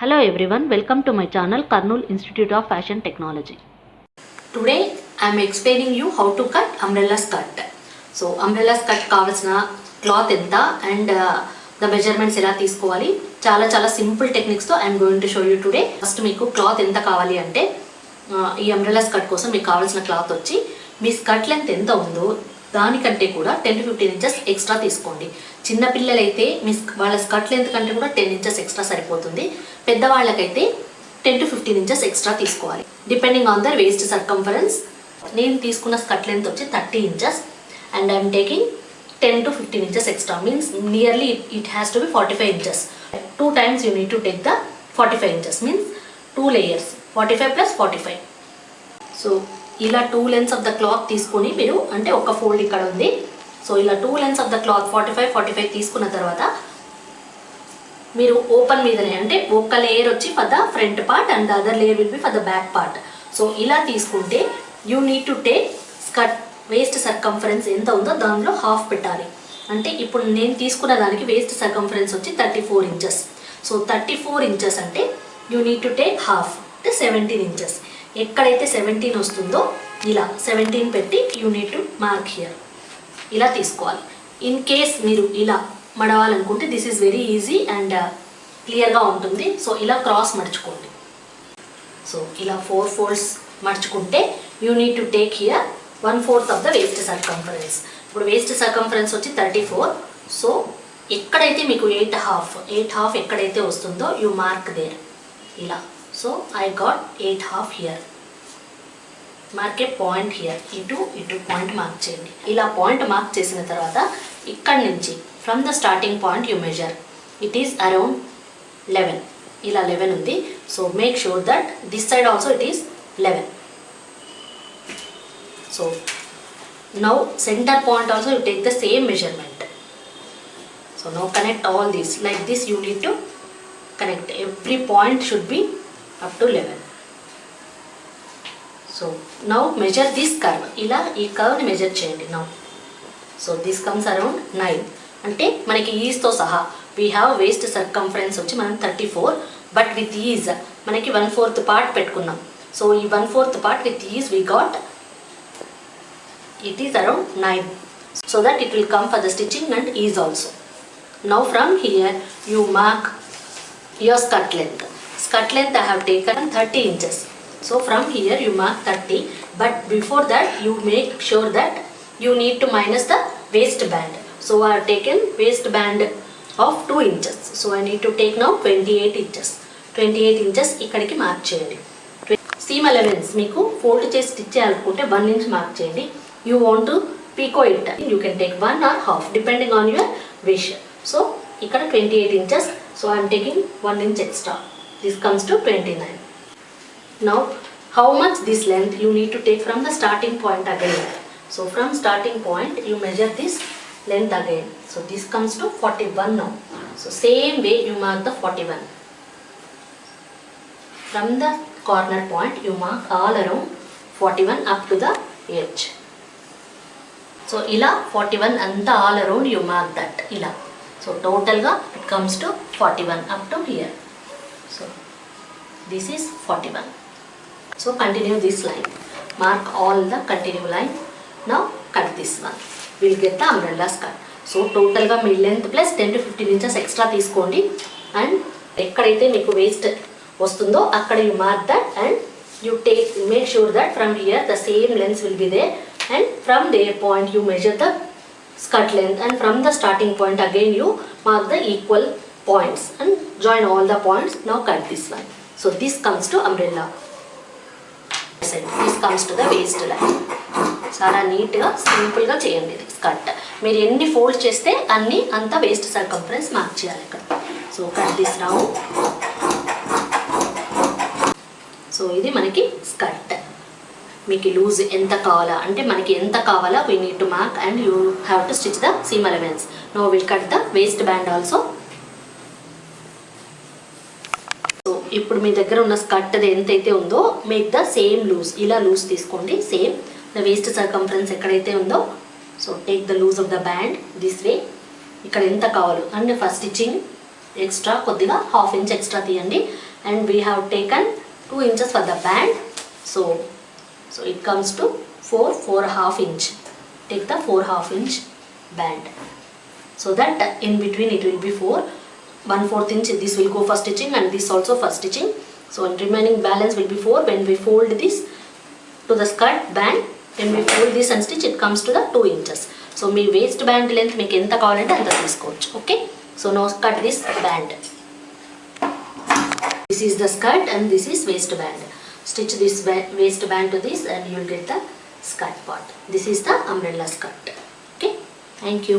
Hello everyone, welcome to my channel Kurnool Institute of Fashion Technology. Today I am explaining you how to cut umbrella skirt. So umbrella skirt కావాల్సిన cloth ఎంత and the measurements ఎలా తీసుకోవాలి చాలా simple techniques తో I am going to show you today. First మీకు cloth ఎంత కావాలి అంటే ఈ అంబ్రెల్లా స్కర్ట్ కోసం మీకు కావాల్సిన క్లాత్ వచ్చి మీ స్కర్ట్ లెంత్ ఎంత ఉందో దానికంటే కూడా 10 to 15 ఇంచెస్ ఎక్స్ట్రా తీసుకోండి. చిన్న పిల్లలైతే వాళ్ళ స్కర్ట్ లెంత్ కంటే కూడా 10 ఇంచెస్ ఎక్స్ట్రా సరిపోతుంది. పెద్దవాళ్ళకైతే 10 to 15 ఇంచెస్ ఎక్స్ట్రా తీసుకోవాలి depending on their waist circumference. నేను తీసుకున్న స్కర్ట్ లెంత్ వచ్చి 30 inches and I'm taking 10 to 15 inches extra means nearly it has to be 45 inches. 2 times you need to take the 45 inches means 2 layers 45 plus 45. So ఇలా 2 lengths of the cloth తీసుకొని మీరు అంటే ఒక fold ఇక్కడ ఉంది. So ఇలా 2 lengths of the cloth 45 తీసుకున్న తర్వాత మీరు ఓపెన్ మీదనే అంటే ఒక లేయర్ వచ్చి for the front part and the other layer will be for the back part. So ఇలా తీసుకుంటే you need to take skirt waist circumference ఎంత ఉందో దానిలో హాఫ్ పెట్టాలి. అంటే ఇప్పుడు నేను తీసుకున్న దానికి వేస్ట్ సర్కంఫరెన్స్ వచ్చి 34 ఇంచెస్. సో 34 ఇంచెస్ అంటే you need to take half అంటే 17 ఇంచెస్. ఎక్కడైతే 17 వస్తుందో ఇలా 17 పెట్టి you need to mark here ఇలా తీసుకోవాలి. ఇన్ కేస్ మీరు ఇలా మడవాలనుకుంటే this is very easy and క్లియర్గా ఉంటుంది. సో ఇలా క్రాస్ మడుచుకోండి. సో ఇలా 4 folds మడుచుకుంటే you need to take here 1/4 of the waist circumference. ఇప్పుడు వేస్ట్ సర్కంఫరెన్స్ వచ్చి 34. సో ఎక్కడైతే మీకు 8/2 ఎక్కడైతే వస్తుందో యూ మార్క్ దేర్ ఇలా. So I got 8/2 here. Mark a point here. ఇటు పాయింట్ మార్క్ చేయండి. ఇలా పాయింట్ మార్క్ చేసిన తర్వాత ఇక్కడి నుంచి from the starting point you measure. It is around 11. ఇలా 11 ఉంది. So make sure that this side also it is 11. So now centre point also you take the same measurement. So now connect all these like this. You need to connect every point should be up to 11. So now measure this curve. ఇలా ఈ curve ని measure చేయండి. now so this comes around 9. అంటే మనకి is తో సహా we have waist circumference వచ్చి మనం 34 but with ease మనకి 1/4 పార్ట్ పెట్టుకున్నాం. సో ఈ 1/4 part with ease we got it is around 9 so that it will come for the stitching and ease also. Now from here you mark your skirt length. Skirt length I have taken 30 inches. So from here you mark 30, but before that you make sure that you need to minus the waistband. So I have taken waistband of 2 inches. So I need to take now 28 inches. 28 inches ఇక్కడికి mark చేయండి. Seam allowance మీకు fold చేసి stitch చేయాలనుకుంటే 1 inch mark చేయండి. You want to picot it, you can take 1 or half depending on your wish. So ఇక్కడ 28 inches. So I am taking 1 inch extra. This comes to 29. Now how much this length you need to take from the starting point again. So from starting point you measure this length again. So this comes to 41 now. So same way you mark the 41. From the corner point you mark all around 41 up to the edge. So ila 41 anta all around you mark that ila. So total ga it comes to 41 up to here. So this is 41. So continue this line. Mark all the continue line. Now cut this one. We'll get the umbrella skirt. So total ga mid length plus 10 to 15 inches extra తీసుకోండి. And ఎక్కడైతే మీకు waist వస్తుందో అక్కడ you mark that and you make sure that from here the same length will be there and from their point you measure the skirt length and from the starting point again you mark the equal points and join all the points. Now cut this one. So this comes to umbrella. This comes to the waist line. చాలా నీట్గా సింపుల్గా చేయండి ఇది skirt. మీరు ఎన్ని fold చేస్తే అన్ని అంత వేస్ట్ సర్కంఫరెన్స్ మార్క్ చేయాలి ఇక్కడ. So cut this round. So ఇది మనకి స్కర్ట్. మీకు లూజ్ ఎంత కావాలా అంటే మనకి ఎంత కావాలా we need to mark and you have to stitch the seam allowance. No will cut the waist band also. So ఇప్పుడు మీ దగ్గర ఉన్న స్కర్ట్ ఎంతైతే ఉందో మేక్ ద సేమ్ లూజ్. ఇలా లూజ్ తీసుకోండి. సేమ్ ద వేస్ట్ సర్కంఫరెన్స్ ఎక్కడైతే ఉందో so take the loose of the band this way. ఇక్కడ ఎంత కావాలో అండ్ ఫస్ట్ స్టిచ్చింగ్ ఎక్స్ట్రా కొద్దిగా హాఫ్ ఇంచ్ ఎక్స్ట్రా తీయండి. And we have taken 2 inches for the band. So it comes to 4.5 inch. Take the 4.5 inch band so that in between it will be 1/4 inch. This will go for stitching and this also for stitching. So remaining balance will be 4. When we fold this to the skirt band, when we fold this and stitch, it comes to the 2 inches. So me waist band length మీకు ఎంత కావాలంటే అంత తీసుకోవచ్చు. Okay, so now cut this band. This is the skirt and this is waist band. Stitch this waist band to this and you will get the skirt part. This is the umbrella skirt. Okay, thank you.